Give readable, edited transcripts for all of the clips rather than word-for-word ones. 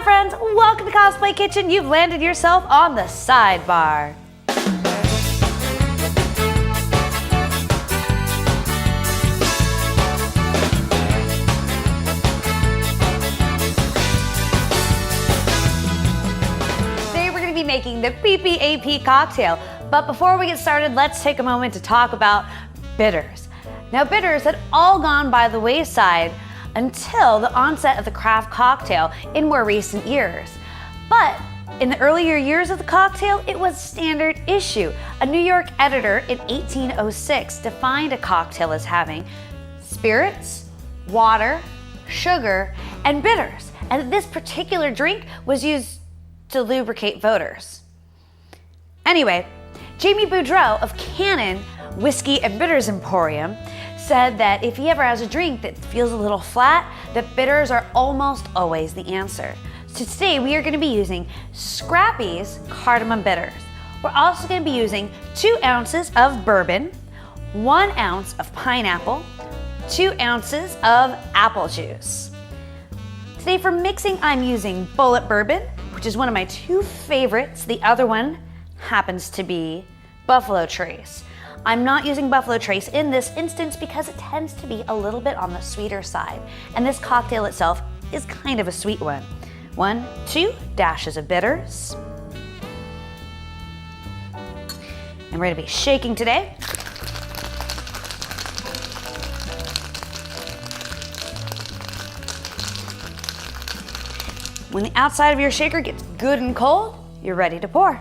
Hi friends, welcome to Cosplay Kitchen. You've landed yourself on the sidebar. Today we're going to be making the PPAP cocktail. But before we get started, let's take a moment to talk about bitters. Now, bitters had all gone by the wayside until the onset of the craft cocktail in more recent years. But in the earlier years of the cocktail, it was standard issue. A New York editor in 1806 defined a cocktail as having spirits, water, sugar, and bitters. And this particular drink was used to lubricate voters. Anyway, Jamie Boudreau of Cannon Whiskey and Bitters Emporium said that if he ever has a drink that feels a little flat, that bitters are almost always the answer. So today we are going to be using Scrappy's Cardamom Bitters. We're also going to be using 2 ounces of bourbon, 1 ounce of pineapple, 2 ounces of apple juice. Today for mixing, I'm using Bullet Bourbon, which is one of my 2 favorites. The other one happens to be Buffalo Trace. I'm not using Buffalo Trace in this instance because it tends to be a little bit on the sweeter side. And this cocktail itself is kind of a sweet one. 1, 2 dashes of bitters. And we're gonna be shaking today. When the outside of your shaker gets good and cold, you're ready to pour.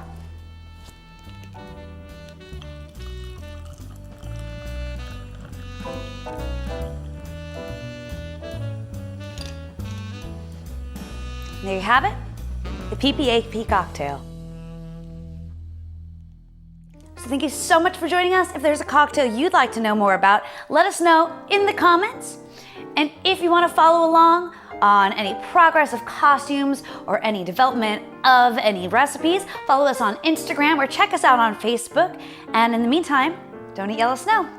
There you have it, the PPAP cocktail. So thank you so much for joining us. If there's a cocktail you'd like to know more about, let us know in the comments. And if you want to follow along on any progress of costumes or any development of any recipes, follow us on Instagram or check us out on Facebook. And in the meantime, don't eat yellow snow.